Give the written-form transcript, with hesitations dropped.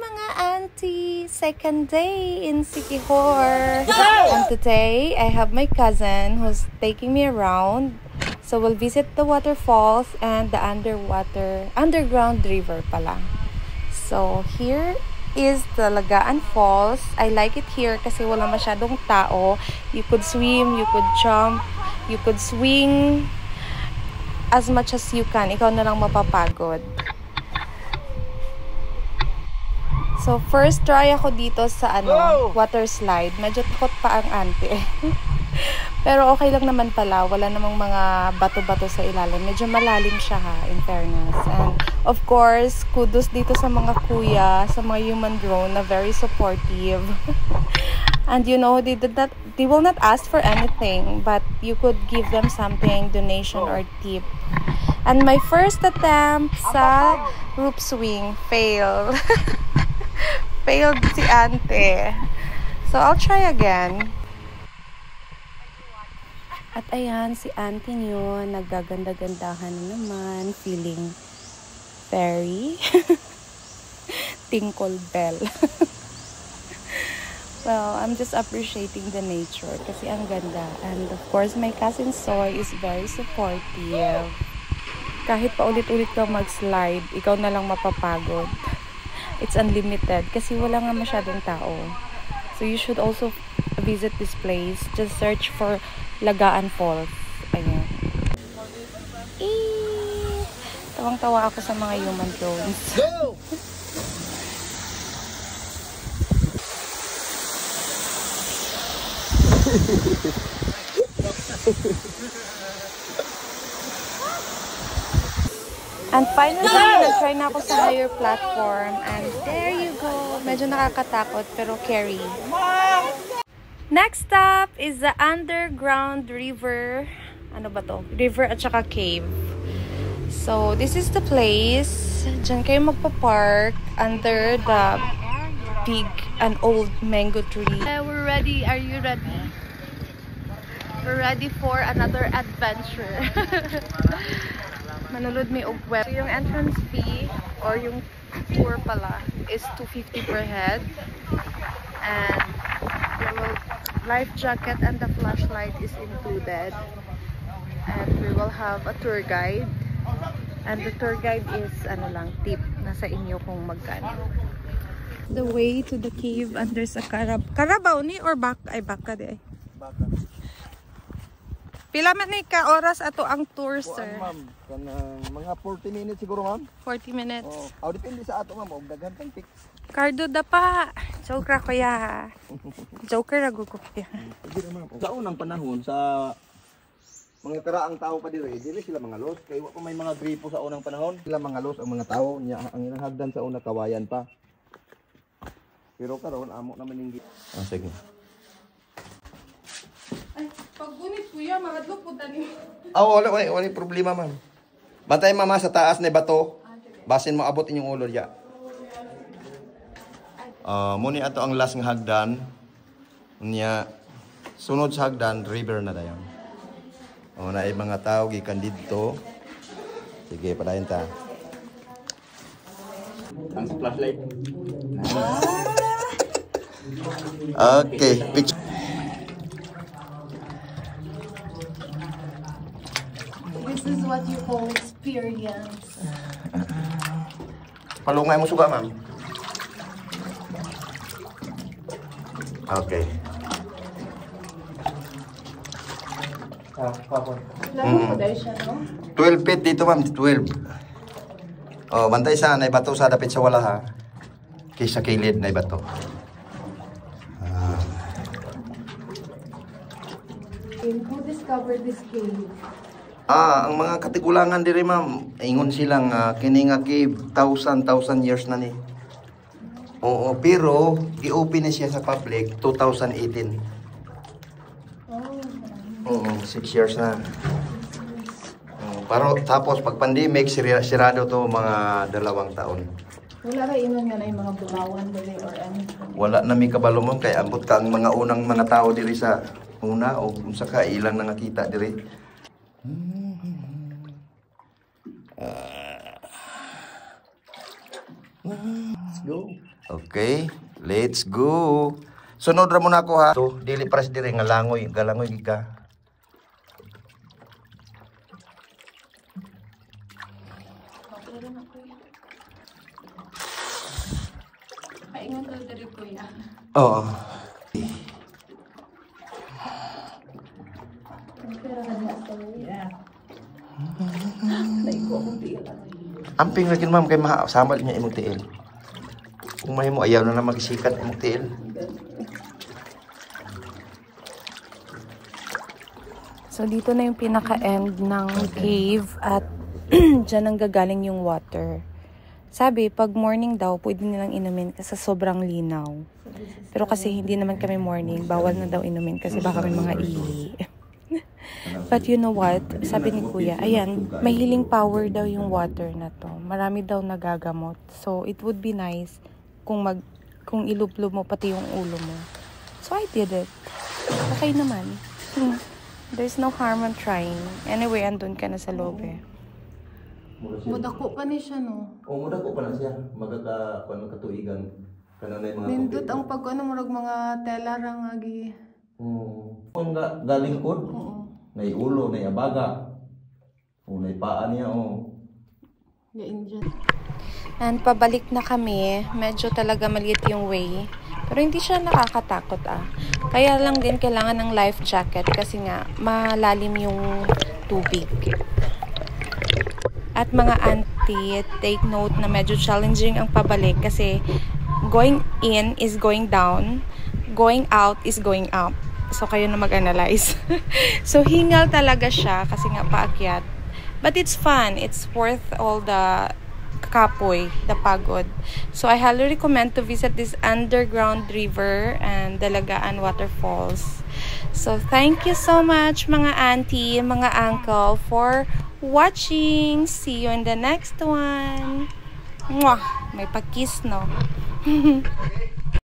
mga auntie! Second day in Siquijor. And today, I have my cousin who's taking me around. So we'll visit the waterfalls and the underground river pala. So here is the Lagaan Falls. I like it here kasi wala masyadong tao. You could swim, you could jump, you could swing as much as you can. Ikaw na lang mapapagod. So first try ako dito sa water slide. Medyo takot pa ang auntie. Pero okay lang naman pala. Wala namang mga bato-bato sa ilalim. Medyo malalim siya ha, in fairness. And of course, kudos dito sa mga kuya, sa mga human drone na very supportive. And you know, they will not ask for anything, but you could give them something, donation or tip. And my first attempt sa rope swing failed. Failed si ante. So I'll try again. At ayan, si auntie nyo, naggaganda-gandahan na naman, feeling fairy. Tinkle bell. Well, I'm just appreciating the nature kasi ang ganda. And of course, my cousin Soy is very supportive. Kahit pa ulit-ulit kang mag-slide, ikaw na lang mapapagod. It's unlimited kasi wala nga masyadong tao. So you should also visit this place. Just search for Lagaan Falls. Ayan. Tawang-tawa ako sa mga human drones. And finally, nag-try na ako sa higher platform. And there you go. Medyo nakakatakot pero carry. Next stop is the underground river. Ano ba to? River at saka cave. So, this is the place. Diyan kayo magpa-park under the big and old mango tree. We're ready. Are you ready? We're ready for another adventure. Manulod may ugwet. So, yung entrance fee or yung tour pala is $250 per head. And your life jacket and the flashlight is included. And we will have a tour guide. And the tour guide is ano lang, tip. Nasa inyo kung magkano. The way to the cave under sa Carabao ni or baka di ay? Baka. Pila man ni ka oras ato ang tour, sir? Ma'am, mga 40 minutes siguro, ma'am. 40 minutes. Oh, depende sa ato, ma'am. Og daghan tang pics. Cardo da pa. Joker ko ya. Joker ra gugo ya. Sa unang panahon sa mga karaang tao pa diri sila mga los kay wa pa may mga gripo sa unang panahon. Sila mga los ang mga tao nya ang ilang hagdan sa una kawayan pa. Pero karon amo naman ning sige. Ay, paggunit kuya, maradlok po tani. Wala problema, ma'am. Bantay mama sa taas na bato. Basin mo abot inyong ulo diya. Muni ato ang last nga hagdan. Nya sunod sa hagdan river na dayon. Na ay mga tao gikan didto. Sige, padayon ta. Ang flashlight. Okay, picture. This is what you call experience. Palungay mo suga, ma'am. Okay. Lalo ko dahil siya, no? 12 feet dito, ma'am. 12. Bantay sa na bato sa dapit sa wala ha. Kaysa kilid na bato. Who discovered this cave? Ang mga katigulangan diri, ma'am, ingon silang kini nga cave 1,000 years na ni. Oo, pero i-open na siya sa public 2018. Oo, 6 years na. Pero tapos pag pandemic sirado to mga 2 taon. Wala ka ingon nga na yung mga bukawan diri or anything? Wala na mi kabalo, ma'am, kay ambot ka ang mga unang mga tao diri sa una o unsa ka ilang nakita diri. Let's go. Okay, let's go. Sunod ra mo na ako ha. So, dili para sa dire nga langoy, galangoy giga. Paingon ka diri kuya. Oo. Amping lagi ma'am kay masamal niya imong tiil. Kung may mo ayaw na magsikat imong tiil. So, dito na yung pinaka-end ng cave at dyan ang gagaling yung water. Sabi, pag morning daw, pwede nilang inumin kasi sobrang linaw. Pero kasi hindi naman kami morning, bawal na daw inumin kasi baka may mga ihi. But you know what? Sabi ni Kuya, ayan, may healing power daw yung water na to. Marami daw nagagamot. So, it would be nice kung ilublob mo pati yung ulo mo. So, I did it. Okay naman. There's no harm in trying. Anyway, andun ka na sa loob eh. Mudako pa ni siya, no? O, mudako pa na siya. Magkatuigan. Kananay mga Nindot ang murag mga tela rang agi. Kung galing kod, may ulo, may abaga. O, may paa niya, o. And pabalik na kami. Medyo talaga maliit yung way. Pero hindi siya nakakatakot Kaya lang din kailangan ng life jacket kasi nga malalim yung tubig. At mga auntie, take note na medyo challenging ang pabalik kasi going in is going down, going out is going up. So kayo na mag-analyze. So hingal talaga siya kasi nga paakyat. But it's fun. It's worth all the kapoy, the pagod. So I highly recommend to visit this underground river and Dalagaan waterfalls. So thank you so much mga auntie, mga uncle for watching. See you in the next one. Mwah! May pag-kiss, no?